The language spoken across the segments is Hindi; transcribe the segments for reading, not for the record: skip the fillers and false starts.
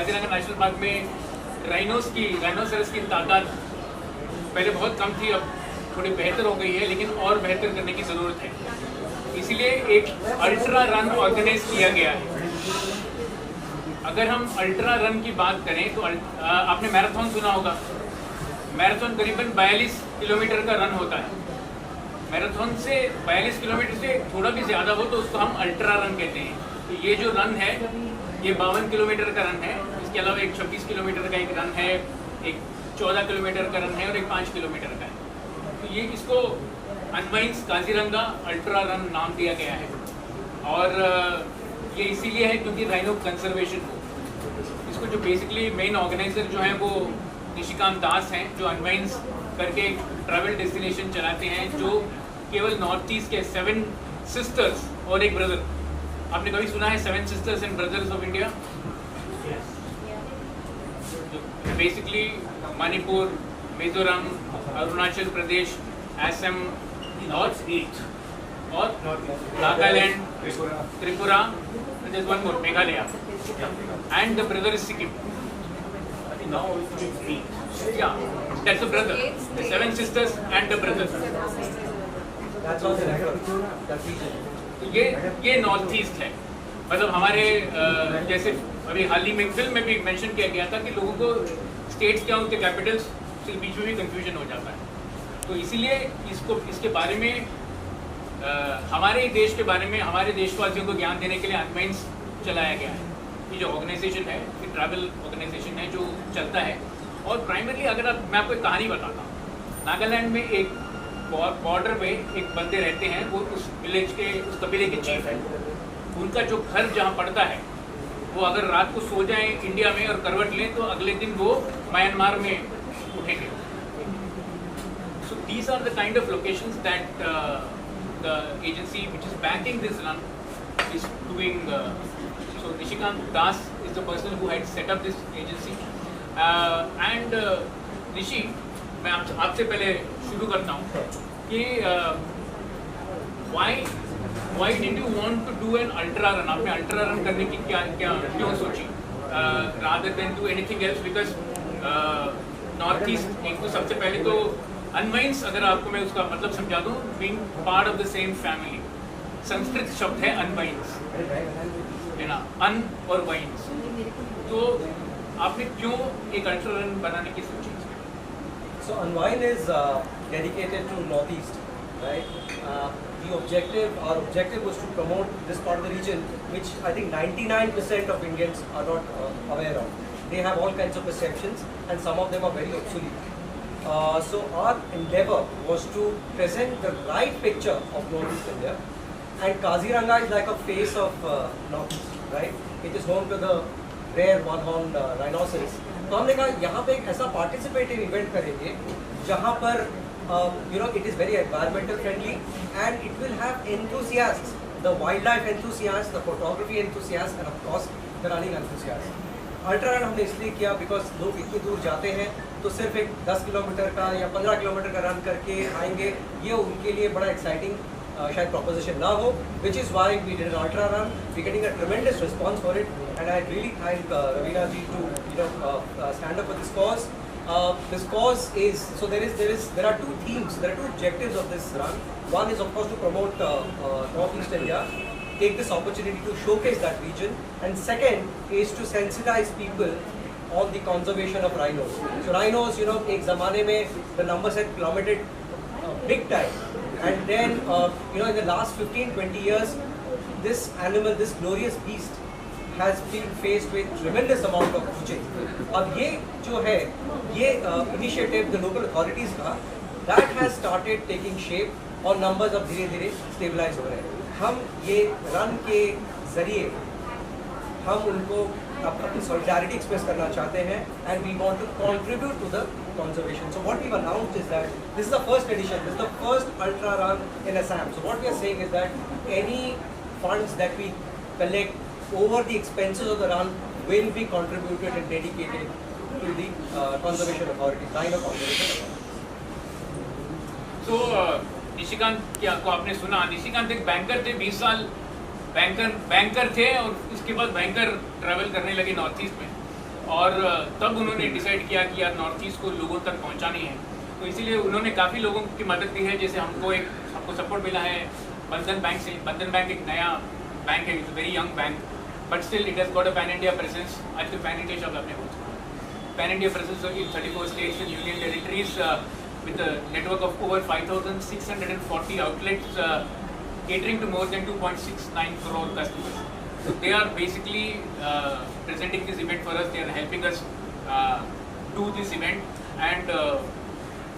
काजीरंगा नेशनल पार्क में राइनोसरस की तादाद पहले बहुत कम थी, अब थोड़ी बेहतर हो गई है, लेकिन और बेहतर करने की ज़रूरत है। इसीलिए एक अल्ट्रा रन ऑर्गेनाइज किया गया है। अगर हम अल्ट्रा रन की बात करें तो आपने मैराथन सुना होगा। मैराथन करीबन 42 किलोमीटर का रन होता है। मैराथन से 42 किलोमीटर से थोड़ा भी ज़्यादा हो तो उसको हम अल्ट्रा रन कहते हैं। तो ये जो रन है ये 52 किलोमीटर का रन है। इसके अलावा एक 26 किलोमीटर का एक रन है, एक 14 किलोमीटर का रन है और एक 5 किलोमीटर का है। तो ये इसको अनवाइंस काजीरंगा अल्ट्रा रन नाम दिया गया है। और ये इसीलिए है क्योंकि राइनो कंजर्वेशन को इसको जो बेसिकली मेन ऑर्गेनाइजर जो है वो निशिकांत दास हैं, जो अनवाइंस करके एक ट्रैवल डेस्टिनेशन चलाते हैं जो केवल नॉर्थ ईस्ट के 7 सिस्टर्स और एक ब्रदर। आपने कभी सुना है 7 sisters and brothers of India? Basically Manipur, Mizoram, Arunachal Pradesh, Assam, north east और Nagaland, Tripura, and there's one more, Meghalaya, and the brother is Sikkim. Now it's 8. Yeah, that's the brother. The 7 sisters and the brother. That's all the record. That region. तो ये नॉर्थ ईस्ट है। मतलब हमारे जैसे अभी हाल ही में फिल्म में भी मेंशन किया गया था कि लोगों को स्टेट्स क्या उनके कैपिटल्स के बीच में भी कंफ्यूजन हो जाता है। तो इसीलिए इसके बारे में हमारे देश के बारे में हमारे देशवासियों को ज्ञान देने के लिए अनवाइंस चलाया गया है। ये जो ऑर्गेनाइजेशन है, ये ट्रैवल ऑर्गेनाइजेशन है जो चलता है। और प्राइमरली अगर मैं आपको एक कहानी बताता हूँ। नागालैंड में एक बॉर्डर पे एक बंदे रहते हैं, वो उस विलेज के, उस कबीले के चीफ है। उनका जो घर जहाँ पड़ता है वो अगर रात को सो जाएं इंडिया में और करवट लें तो अगले दिन वो म्यांमार में उठेंगे। So these are the kind of locations that the agency which is backing this run is doing. So Nishikant Das is the person who had set up this agency. And Nishi, मैं आपसे पहले शुरू करता हूँ कि why did you want to do an ultra run? आपने अल्ट्रा रन करने की क्यों सोची rather than do anything else? Because north east एक तो सबसे पहले तो अनवाइंस, अगर आपको मैं उसका मतलब समझा दूँ, being part of the same family. Sanskrit शब्द है अनवाइंस, है ना, अन और वाइंस। तो आपने क्यों एक अल्ट्रा रन बनाने की सोची? So Unwind is dedicated to Northeast, right? Our objective was to promote this part of the region, which I think 99% of Indians are not aware of. They have all kinds of perceptions, and some of them are very obsolete. So our endeavor was to present the right picture of Northeast India, and Kaziranga is like a face of Northeast, right? It is home to the rare one-horned rhinoceros. तो हमने कहा यहाँ पे एक ऐसा पार्टिसिपेटिव इवेंट करेंगे जहाँ पर it is very environmental friendly and it will have enthusiasts, the wildlife enthusiasts, the photography enthusiasts, and of course the running enthusiasts. Ultra run हमने इसलिए किया बिकॉज लोग इतनी दूर जाते हैं तो सिर्फ एक 10 किलोमीटर का या 15 किलोमीटर का रन करके आएंगे, ये उनके लिए बड़ा एक्साइटिंग शायद प्रोपोजिशन ना हो, which is why we did an ultra run. We getting a tremendous response for it and I really thank Raveena ji to stand up for this cause. This cause is, so there are two themes, there are two objectives of this run. One is of course to promote Northeast India, take this opportunity to showcase that region, and second is to sensitize people on the conservation of rhinos. So rhinos, एक ज़माने में the numbers had plummeted big time, and then in the last 15-20 years this animal, this glorious beast has been faced with tremendous amount of poaching. अब ये जो है ये initiative the local authorities का, that has started taking shape और numbers अब धीरे धीरे stabilize हो रहे हैं. हम ये रन के ज़रिए हम उनको अपनी solidarity express करना चाहते हैं, and we want to contribute to the conservation. So what we've announced is that this is the first edition, this is the first ultra run in Assam. So what we are saying is that any funds that we collect over the expenses of the run will be contributed and dedicated to the conservation authority, rhino conservation authority. So Nishikant को आपने सुना, निशिकांत एक बैंकर थे, 20 साल बैंकर थे और इसके बाद बैंकर ट्रैवल करने लगे नॉर्थ ईस्ट में और तब उन्होंने डिसाइड किया कि यार नॉर्थ ईस्ट को लोगों तक पहुंचानी है, तो इसीलिए उन्होंने काफ़ी लोगों की मदद दी है। जैसे हमको सपोर्ट मिला है बंधन बैंक से। बंधन बैंक एक नया बैंक है, it's very young bank, but still it has got a pan India presence. आजकल पैन इंडिया शब्द आपने बोल pan India presence in 34 states and union territories with a network of over 5,640 outlets catering to more than 2.69 crore customers. So they are basically presenting this event for us. They are helping us do this event. And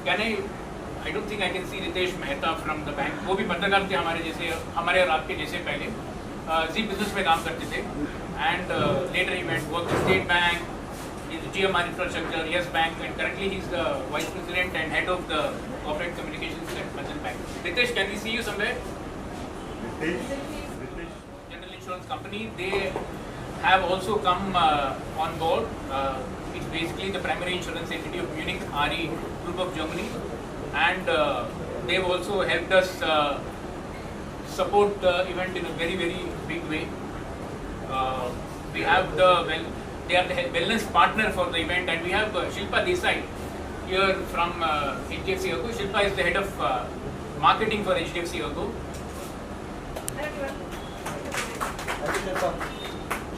I don't think I can see Ritesh Mehta from the bank. वो भी पत्रकार थे हमारे और आपके जैसे पहले जी बिजनेस में काम करते थे. And later he went work with State Bank, GMR Infrastructure, Yes Bank, and currently he's the Vice President and Head of the Corporate Communications at Bandhan Bank. Ritesh, can we see you somewhere? Ritesh. General Insurance Company, they have also come on board. It's basically the primary insurance entity of Munich Re Group of Germany, and they've also helped us support the event in a very, very big way. We have they are the wellness partner for the event, and we have Shilpa Desai here from HDFC ERGO. Shilpa is the head of marketing for HDFC ERGO.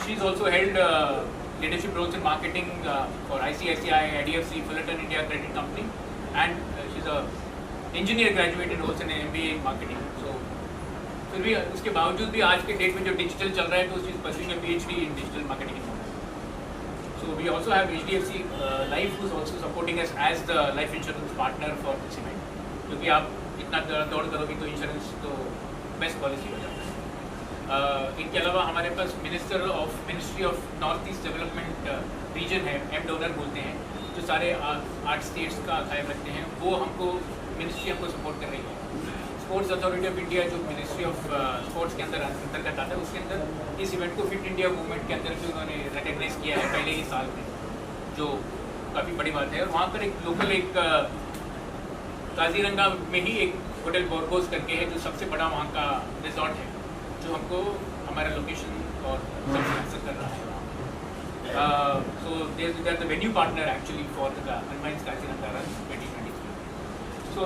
She's also held leadership roles in marketing for ICICI, IDFC, Fullerton India Credit Company, and she's a engineer graduate and also an MBA in marketing. So फिर भी उसके बावजूद भी आज के डेट में जो डिजिटल चल रहा है तो she's pursuing a PhD in digital marketing. So we also have HDFC Life, who's also supporting us as the life insurance partner for this event. क्योंकि आप इतना दौड़ करोगे तो इंश्योरेंस तो बेस्ट पॉलिसी हो जाता है. इनके अलावा हमारे पास Ministry of North East Development Region है, एम डोनर बोलते हैं, जो सारे 8 स्टेट्स का ख्याल रखते हैं. वो हमको मिनिस्ट्री हमको सपोर्ट कर रही है. स्पोर्ट्स अथॉरिटी ऑफ इंडिया जो मिनिस्ट्री ऑफ स्पोर्ट्स के अंतर्गत आता है, उसके अंदर इस इवेंट को फिट इंडिया मूवमेंट के अंदर भी उन्होंने रिकग्नाइज किया है पहले ही साल में, जो काफ़ी बड़ी बात है. और वहाँ पर एक लोकल काजीरंगा में ही एक होटल बोरगोस करके है, जो सबसे बड़ा वहाँ का रिजॉर्ट है, जो हमको हमारा लोकेशन और सब स्पॉन्सर कर रहा है. So they are the venue partner actually for the unmines Kaziranga run 2023. So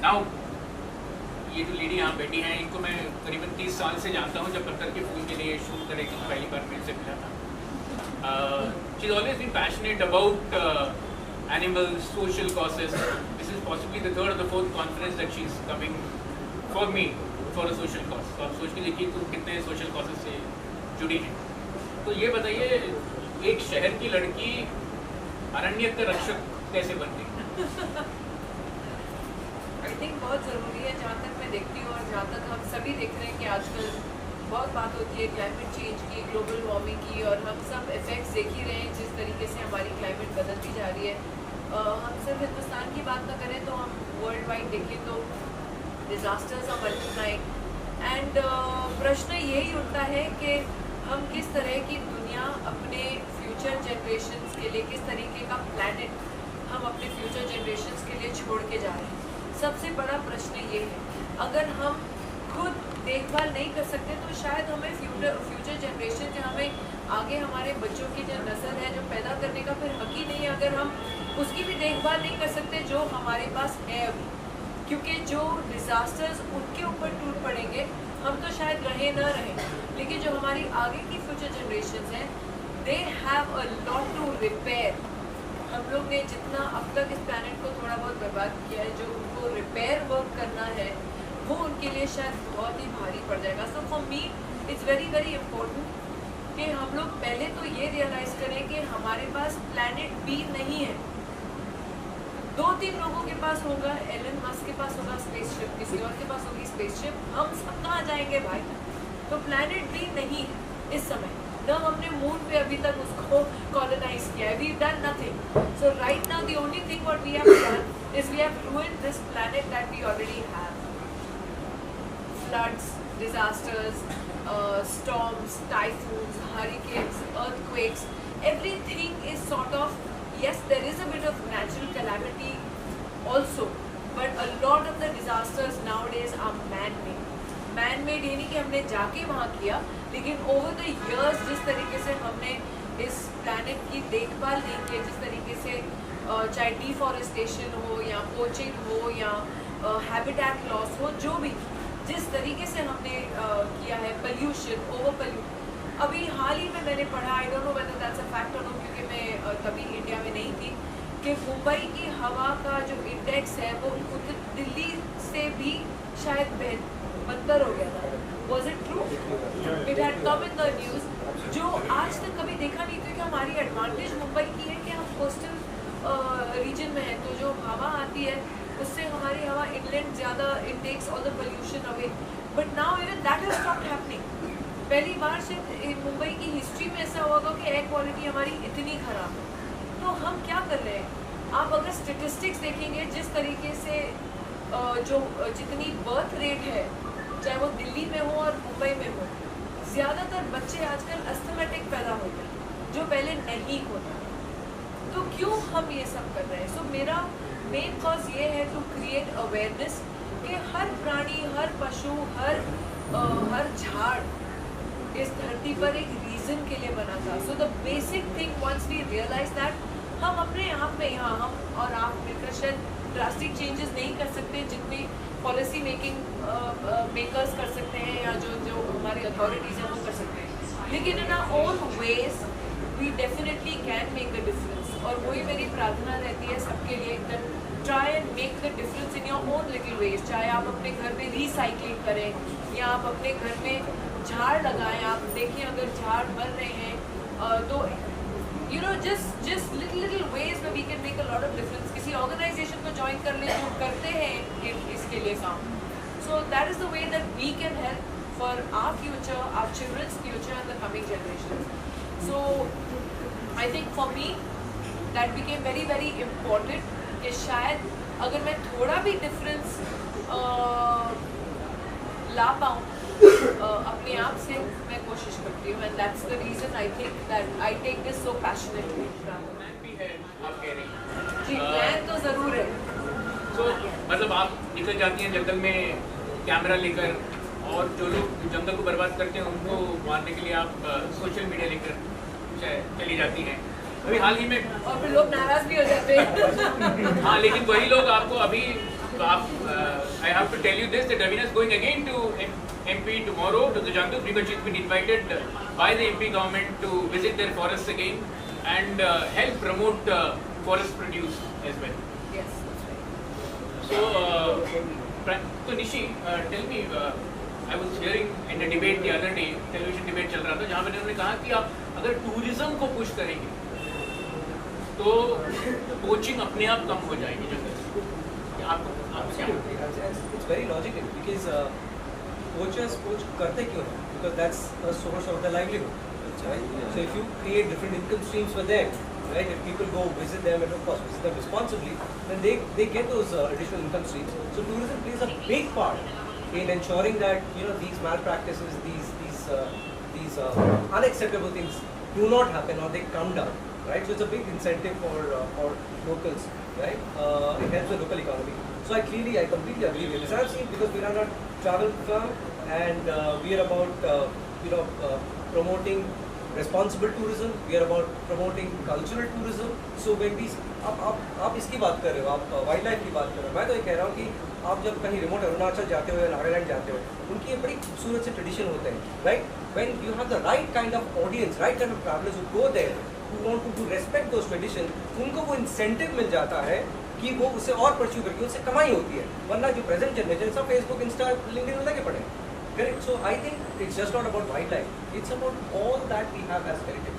now ये जो लेडी यहाँ बैठी हैं, इनको मैं करीबन 30 साल से जानता हूँ. जब पत्थर के फूल के लिए शूट करे तो पहली बार मेरे से मिला था. She is always been passionate about animals, social causes. This is possibly the third और the fourth conference that she is coming for me for a social cause. तो आप सोच के देखिए तो कितने सोशल कॉजेस से जुड़ी हैं. तो ये बताइए, एक शहर की लड़की अरण्य का रक्षक कैसे बनती है? आई थिंक बहुत ज़रूरी है. जहाँ तक मैं देखती हूँ और जहाँ तक हम सभी देख रहे हैं कि आजकल बहुत बात होती है क्लाइमेट चेंज की, ग्लोबल वार्मिंग की, और हम सब इफ़ेक्ट्स देख ही रहे हैं जिस तरीके से हमारी क्लाइमेट बदलती जा रही है. हम सिर्फ हिंदुस्तान की बात ना करें तो हम वर्ल्ड वाइड देखें तो डिज़ास्टर्स आर मल्टीप्लाइंग. एंड प्रश्न यही उठता है कि हम किस तरह की दुनिया अपने फ्यूचर जनरेशन्स के लिए, किस तरीके का प्लैनेट हम अपने फ्यूचर जनरेशन्स के लिए छोड़ के जा रहे हैं. सबसे बड़ा प्रश्न ये है, अगर हम खुद देखभाल नहीं कर सकते तो शायद हमें फ्यूचर जनरेशन जो हमें आगे हमारे बच्चों की जो नस्ल है जो पैदा करने का फिर हक ही नहीं है, अगर हम उसकी भी देखभाल नहीं कर सकते जो हमारे पास है अभी. क्योंकि जो डिज़ास्टर्स उनके ऊपर टूट पड़ेंगे, हम तो शायद रहे ना रहें, लेकिन जो हमारी आगे की फ्यूचर जनरेशन हैं, they have a lot to repair. हम लोग ने जितना अब तक इस प्लैनेट को थोड़ा बहुत बर्बाद किया है, जो उनको रिपेयर वर्क करना है वो उनके लिए शायद बहुत ही भारी पड़ जाएगा. So for me it's very very important कि हम लोग पहले तो ये रियलाइज़ करें कि हमारे पास प्लैनेट बी नहीं है. 2-3 लोगों के पास होगा, एलन मस्क के पास होगा स्पेसशिप, किसी और के पास होगी स्पेसशिप, हम सब कहाँ जाएंगे भाई? तो प्लैनेट बी नहीं है इस समय. न हमने मून पे अभी तक उसको कॉलोनाइज किया है. We done nothing. So right now the only thing what we have done is we have ruined this planet that we already have. Floods, disasters, storms, typhoons, hurricanes, earthquakes, everything is sort of, yes, there is a bit of natural calamity also, but a lot of the disasters nowadays are man-made. Man-made ये नहीं कि हमने जाके वहाँ किया, लेकिन over the years जिस तरीके से हमने इस planet की देखभाल नहीं की है, जिस तरीके से चाहे डिफॉरेस्टेशन हो या पोचिंग हो या हैबिटेट लॉस हो, जो भी जिस तरीके से हमने किया है, पोल्यूशन, ओवर पोल्यूट। अभी हाल ही में मैंने पढ़ा, I don't know whether that's a fact और नो, क्योंकि मैं तभी इंडिया में नहीं थी, कि मुंबई की हवा का जो इंडेक्स है वो दिल्ली से भी शायद बदतर हो गया था। Was it true? It had come in the news, जो आज तक कभी देखा नहीं, क्योंकि हमारी एडवांटेज मुंबई की है कि हम कोस्टल रीजन में है, तो जो हवा आती है उससे हमारी हवा इनलैंड ज़्यादा Intex all the pollution away, but now even that has stopped happening. पहली बार शायद मुंबई की हिस्ट्री में ऐसा होगा कि एयर क्वालिटी हमारी इतनी ख़राब है। तो हम क्या कर रहे हैं? आप अगर स्टेटिस्टिक्स देखेंगे, जिस तरीके से जो जितनी बर्थ रेट है, चाहे वो दिल्ली में हो और मुंबई में हो, ज़्यादातर बच्चे आजकल अस्थमेटिक पैदा होते हैं, जो पहले नहीं होता। तो क्यों हम ये सब कर रहे हैं? सो मेरा मेन कॉज ये है टू क्रिएट अवेयरनेस कि हर प्राणी, हर पशु, हर झाड़ इस धरती पर एक रीज़न के लिए बना था। So the basic thing once we realise that, हम अपने आप में यहाँ हम और आप मिलकर शायद ड्रास्टिक चेंजेस नहीं कर सकते जितनी पॉलिसी मेकर्स कर सकते हैं या जो हमारी अथॉरिटीज़ हैं वो कर सकते हैं, लेकिन in our own ways we definitely can make the difference. और वही मेरी प्रार्थना रहती है सबके लिए, that try and make the difference in your own little ways. चाहे आप अपने घर में रिसाइकलिंग करें या आप अपने घर में झाड़ लगाएं। आप देखिए अगर झाड़ बन रहे हैं तो you know just little ways में we can make a lot of difference. किसी ऑर्गेनाइजेशन को ज्वाइन कर लें जो करते हैं इसके लिए काम। So that is the way that we can help for our future, our children's future and the coming generation. So I think for me that became very very important कि शायद अगर मैं थोड़ा भी डिफरेंस ला पाऊँ अपने आप से, मैं कोशिश करती हूँ। And that's the reason I think that I take this so passionately. Plan भी है आप कह रही हैं? जी, प्लान तो ज़रूर है। तो मतलब आप निकल जाती हैं जंगल में कैमरा लेकर, और जो लोग जंगल को बर्बाद करते हैं उनको मारने के लिए आप सोशल मीडिया लेकर चली जाती हैं। अभी हाल ही में और फिर लोग नाराज भी हो जाते हैं। हाँ, लेकिन वही लोग आपको अभी आप I have to tell you this that Ravina is going again to MP tomorrow to the jungle because she's been invited by the MP government to visit their forests again and help promote forest produce as well. Yes, that's right. So Nishi, tell me, I was hearing in a debate the other day, television debate चल रहा था, जहाँ पर उन्होंने कहा कि आप अगर टूरिज्म को पुश करेंगे तो पोचिंग अपने आप कम हो जाएगी जंगल से। आपको It's very logical because poachers poach करते क्यों हैं? Because that's a source of their livelihood, right? So if you create different income streams for them, right? If people go visit them and of course visit them responsibly, then they get those additional income streams. So tourism plays a big part in ensuring that these malpractices, these unacceptable things do not happen or they come down, right? So it's a big incentive for locals, right? It helps the local economy. So I completely agree with this. I've seen, because we run a travel firm and we are about promoting responsible tourism. We are about promoting cultural tourism. So when we आप इसकी बात कर रहे हो, आप वाइल्ड लाइफ की बात कर रहे हो, मैं तो ये कह रहा हूँ कि आप जब कहीं रिमोट अरुणाचल जाते हो या नागालैंड जाते हो, उनकी ये बड़ी खूबसूरत से ट्रेडिशन होते हैं, right? When you have the right kind of audience, right kind of travelers who go there, who want to respect those traditions, उनको वो इंसेंटिव मिल जाता है कि वो उसे और परस्यू करके उससे कमाई होती है। वरना जो प्रेजेंट जनरेशन सब फेसबुक, इंस्टा, लिंक्डइन में लगे पड़े हैं। Correct? So I think it's just not about wildlife. It's about all that we have as heritage.